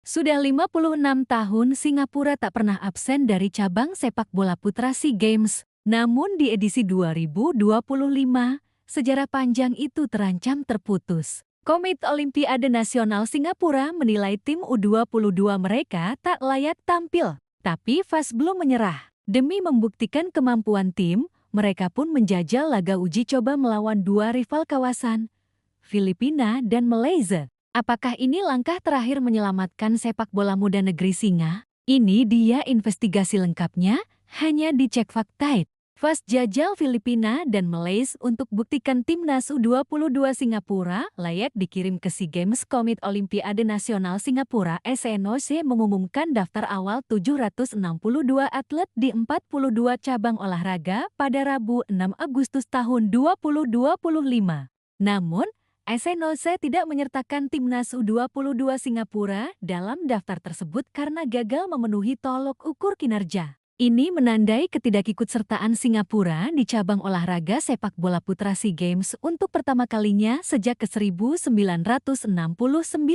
Sudah 56 tahun Singapura tak pernah absen dari cabang sepak bola putra SEA Games. Namun di edisi 2025, sejarah panjang itu terancam terputus. Komite Olimpiade Nasional Singapura menilai tim U22 mereka tak layak tampil. Tapi FAS belum menyerah. Demi membuktikan kemampuan tim, mereka pun menjajal laga uji coba melawan dua rival kawasan, Filipina dan Malaysia. Apakah ini langkah terakhir menyelamatkan sepak bola muda negeri Singa? Ini dia investigasi lengkapnya, hanya di Cek Fakta. FAS jajal Filipina dan Malaysia untuk buktikan timnas U22 Singapura layak dikirim ke SEA Games. Komite Olimpiade Nasional Singapura (SNOC) mengumumkan daftar awal 762 atlet di 42 cabang olahraga pada Rabu 6 Agustus tahun 2025. Namun, SNOC tidak menyertakan timnas U22 Singapura dalam daftar tersebut karena gagal memenuhi tolok ukur kinerja. Ini menandai ketidakikutsertaan Singapura di cabang olahraga sepak bola putra SEA Games untuk pertama kalinya sejak ke-1969.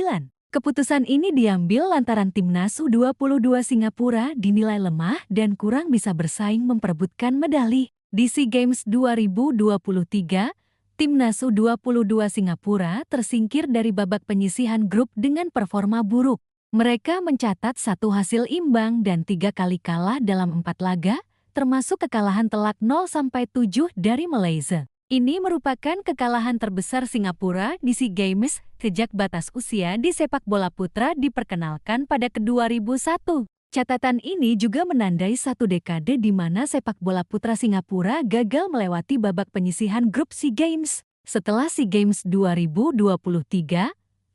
Keputusan ini diambil lantaran timnas U22 Singapura dinilai lemah dan kurang bisa bersaing memperebutkan medali. Di SEA Games 2023, timnas U22 Singapura tersingkir dari babak penyisihan grup dengan performa buruk. Mereka mencatat 1 hasil imbang dan 3 kali kalah dalam 4 laga, termasuk kekalahan telak 0-7 dari Malaysia. Ini merupakan kekalahan terbesar Singapura di SEA Games sejak batas usia di sepak bola putra diperkenalkan pada ke-2001. Catatan ini juga menandai 1 dekade di mana sepak bola putra Singapura gagal melewati babak penyisihan grup SEA Games. Setelah SEA Games 2023,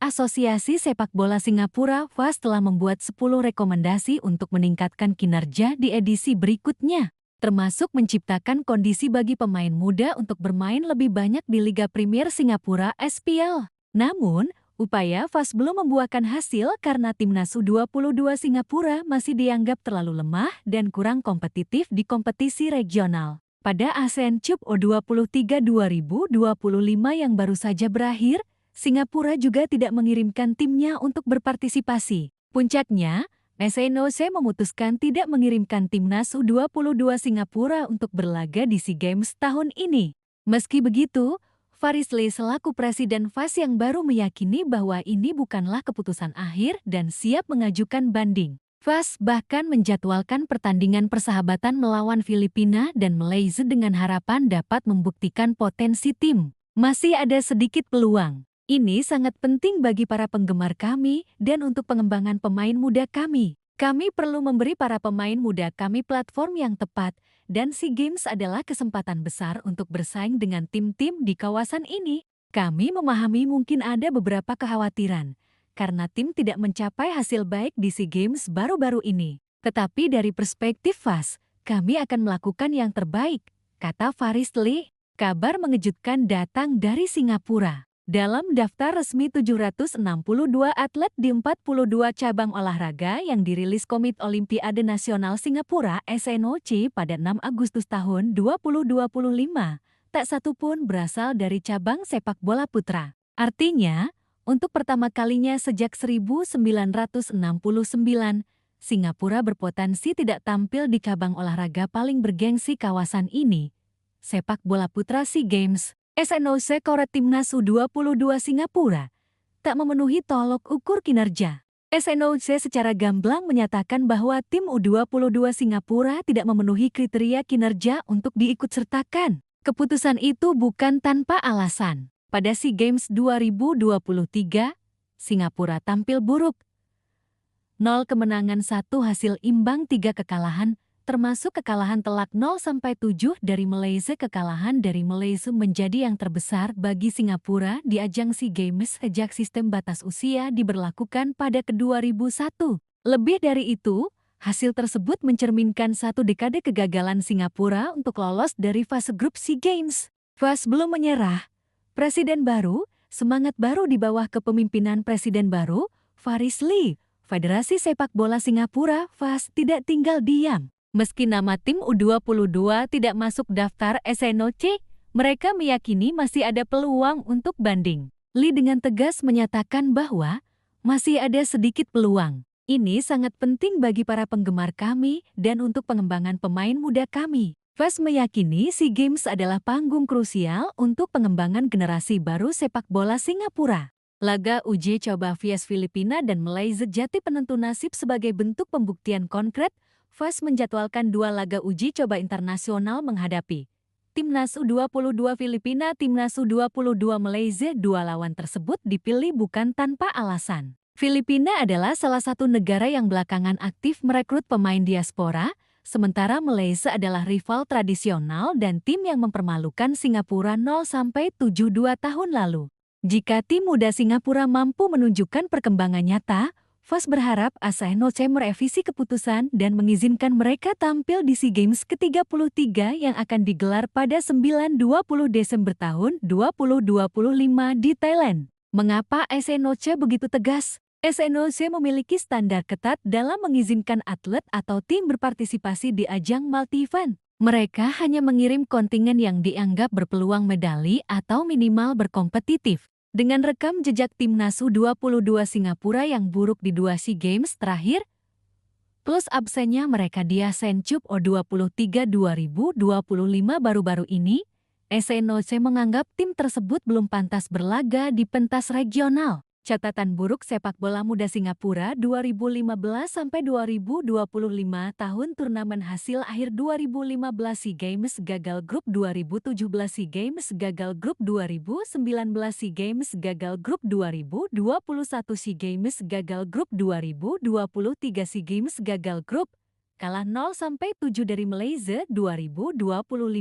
Asosiasi Sepak Bola Singapura (FAS) telah membuat 10 rekomendasi untuk meningkatkan kinerja di edisi berikutnya, termasuk menciptakan kondisi bagi pemain muda untuk bermain lebih banyak di Liga Premier Singapura (SPL). Namun, upaya FAS belum membuahkan hasil karena timnas U22 Singapura masih dianggap terlalu lemah dan kurang kompetitif di kompetisi regional. Pada ASEAN Cup U23 2025 yang baru saja berakhir, Singapura juga tidak mengirimkan timnya untuk berpartisipasi. Puncaknya, SNOC memutuskan tidak mengirimkan timnas U22 Singapura untuk berlaga di SEA Games tahun ini. Meski begitu, Faris Lee selaku Presiden FAS yang baru meyakini bahwa ini bukanlah keputusan akhir dan siap mengajukan banding. FAS bahkan menjadwalkan pertandingan persahabatan melawan Filipina dan Malaysia dengan harapan dapat membuktikan potensi tim. Masih ada sedikit peluang. Ini sangat penting bagi para penggemar kami dan untuk pengembangan pemain muda kami. Kami perlu memberi para pemain muda kami platform yang tepat, dan SEA Games adalah kesempatan besar untuk bersaing dengan tim-tim di kawasan ini. Kami memahami mungkin ada beberapa kekhawatiran, karena tim tidak mencapai hasil baik di SEA Games baru-baru ini. Tetapi dari perspektif FAS, kami akan melakukan yang terbaik, kata Faris Lee. Kabar mengejutkan datang dari Singapura. Dalam daftar resmi 762 atlet di 42 cabang olahraga yang dirilis Komite Olimpiade Nasional Singapura (SNOC) pada 6 Agustus tahun 2025, tak satu pun berasal dari cabang sepak bola putra. Artinya, untuk pertama kalinya sejak 1969, Singapura berpotensi tidak tampil di cabang olahraga paling bergengsi kawasan ini, sepak bola putra SEA Games. SNOC Koret Timnas U22 Singapura tak memenuhi tolok ukur kinerja. SNOC secara gamblang menyatakan bahwa tim U22 Singapura tidak memenuhi kriteria kinerja untuk diikutsertakan. Keputusan itu bukan tanpa alasan. Pada SEA Games 2023, Singapura tampil buruk. 0 kemenangan 1 hasil imbang 3 kekalahan, termasuk kekalahan telak 0-7 dari Malaysia. Kekalahan dari Malaysia menjadi yang terbesar bagi Singapura di ajang SEA Games sejak sistem batas usia diberlakukan pada ke-2001. Lebih dari itu, hasil tersebut mencerminkan 1 dekade kegagalan Singapura untuk lolos dari fase grup SEA Games. FAS belum menyerah. Presiden baru, semangat baru di bawah kepemimpinan Presiden baru, Faris Lee, Federasi Sepak Bola Singapura (FAS) tidak tinggal diam. Meski nama tim U22 tidak masuk daftar SNOC, mereka meyakini masih ada peluang untuk banding. Lee dengan tegas menyatakan bahwa masih ada sedikit peluang. Ini sangat penting bagi para penggemar kami dan untuk pengembangan pemain muda kami. FAS meyakini SEA Games adalah panggung krusial untuk pengembangan generasi baru sepak bola Singapura. Laga uji coba vs Filipina dan Malaysia jadi penentu nasib sebagai bentuk pembuktian konkret. FAS menjadwalkan 2 laga uji coba internasional menghadapi Timnas U22 Filipina, Timnas U22 Malaysia. 2 lawan tersebut dipilih bukan tanpa alasan. Filipina adalah salah satu negara yang belakangan aktif merekrut pemain diaspora, sementara Malaysia adalah rival tradisional dan tim yang mempermalukan Singapura 0-7 2 tahun lalu. Jika tim muda Singapura mampu menunjukkan perkembangan nyata, FAS berharap ASEAN-OC merevisi keputusan dan mengizinkan mereka tampil di SEA Games ke-33 yang akan digelar pada 9-20 Desember tahun 2025 di Thailand. Mengapa ASEAN-OC begitu tegas? ASEAN-OC memiliki standar ketat dalam mengizinkan atlet atau tim berpartisipasi di ajang multi-event. Mereka hanya mengirim kontingen yang dianggap berpeluang medali atau minimal berkompetitif. Dengan rekam jejak Timnas U22 Singapura yang buruk di 2 SEA Games terakhir, plus absennya mereka di ASEAN Cup U23 2025 baru-baru ini, ASEAN-OC menganggap tim tersebut belum pantas berlaga di pentas regional. Catatan buruk sepak bola muda Singapura 2015-2025 tahun turnamen hasil akhir 2015 SEA Games gagal grup, 2017 SEA Games gagal grup, 2019 SEA Games gagal grup, 2021 SEA Games gagal grup, 2023 SEA Games gagal grup, kalah 0-7 dari Malaysia. 2025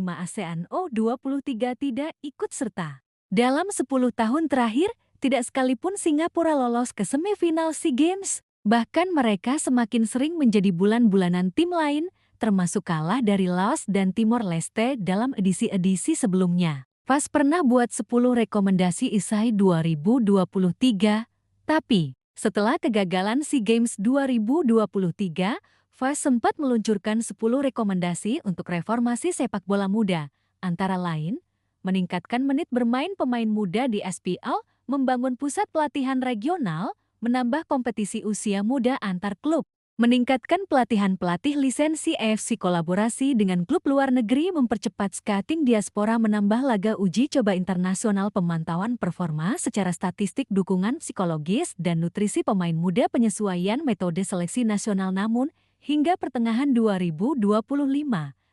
ASEAN U23 tidak ikut serta. Dalam 10 tahun terakhir, tidak sekalipun Singapura lolos ke semifinal SEA Games. Bahkan mereka semakin sering menjadi bulan-bulanan tim lain, termasuk kalah dari Laos dan Timor Leste dalam edisi-edisi sebelumnya. FAS pernah buat 10 rekomendasi ISAI 2023, tapi setelah kegagalan SEA Games 2023, FAS sempat meluncurkan 10 rekomendasi untuk reformasi sepak bola muda, antara lain, meningkatkan menit bermain pemain muda di SPL, membangun pusat pelatihan regional, menambah kompetisi usia muda antar klub, meningkatkan pelatihan pelatih lisensi AFC, kolaborasi dengan klub luar negeri, mempercepat scouting diaspora, menambah laga uji coba internasional, pemantauan performa secara statistik, dukungan psikologis dan nutrisi pemain muda, penyesuaian metode seleksi nasional. Namun, hingga pertengahan 2025,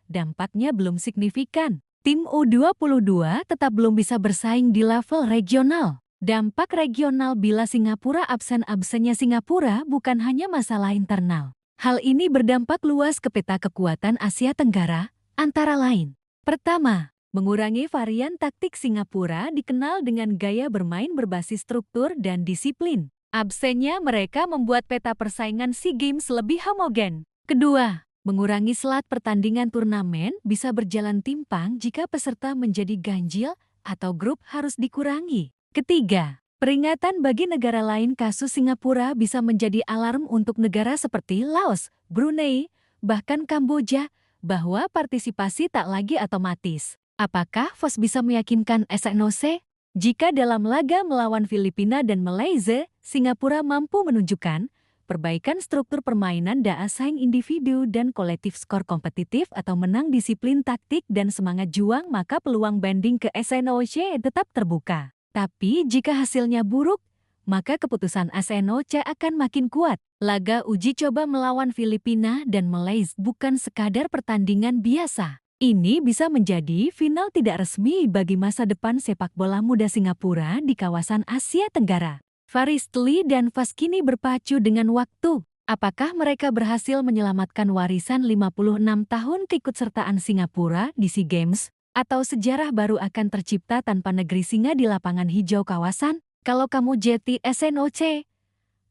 dampaknya belum signifikan. Tim U22 tetap belum bisa bersaing di level regional. Dampak regional bila Singapura absennya Singapura bukan hanya masalah internal. Hal ini berdampak luas ke peta kekuatan Asia Tenggara, antara lain. Pertama, mengurangi varian taktik. Singapura dikenal dengan gaya bermain berbasis struktur dan disiplin. Absennya mereka membuat peta persaingan SEA Games lebih homogen. Kedua, mengurangi slot pertandingan. Turnamen bisa berjalan timpang jika peserta menjadi ganjil atau grup harus dikurangi. Ketiga, peringatan bagi negara lain. Kasus Singapura bisa menjadi alarm untuk negara seperti Laos, Brunei, bahkan Kamboja, bahwa partisipasi tak lagi otomatis. Apakah FAS bisa meyakinkan ASEAN-OC? Jika dalam laga melawan Filipina dan Malaysia, Singapura mampu menunjukkan perbaikan struktur permainan, daya saing individu dan kolektif, skor kompetitif atau menang disiplin taktik dan semangat juang, maka peluang banding ke ASEAN-OC tetap terbuka. Tapi jika hasilnya buruk, maka keputusan ASEAN-OC akan makin kuat. Laga uji coba melawan Filipina dan Malaysia bukan sekadar pertandingan biasa. Ini bisa menjadi final tidak resmi bagi masa depan sepak bola muda Singapura di kawasan Asia Tenggara. Faris Lee dan FAS kini berpacu dengan waktu. Apakah mereka berhasil menyelamatkan warisan 56 tahun keikutsertaan Singapura di SEA Games? Atau sejarah baru akan tercipta tanpa negeri singa di lapangan hijau kawasan? Kalau kamu jadi ASEAN-OC,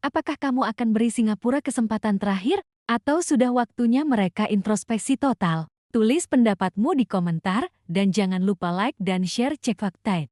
apakah kamu akan beri Singapura kesempatan terakhir? Atau sudah waktunya mereka introspeksi total? Tulis pendapatmu di komentar, dan jangan lupa like dan share Cek Fakta.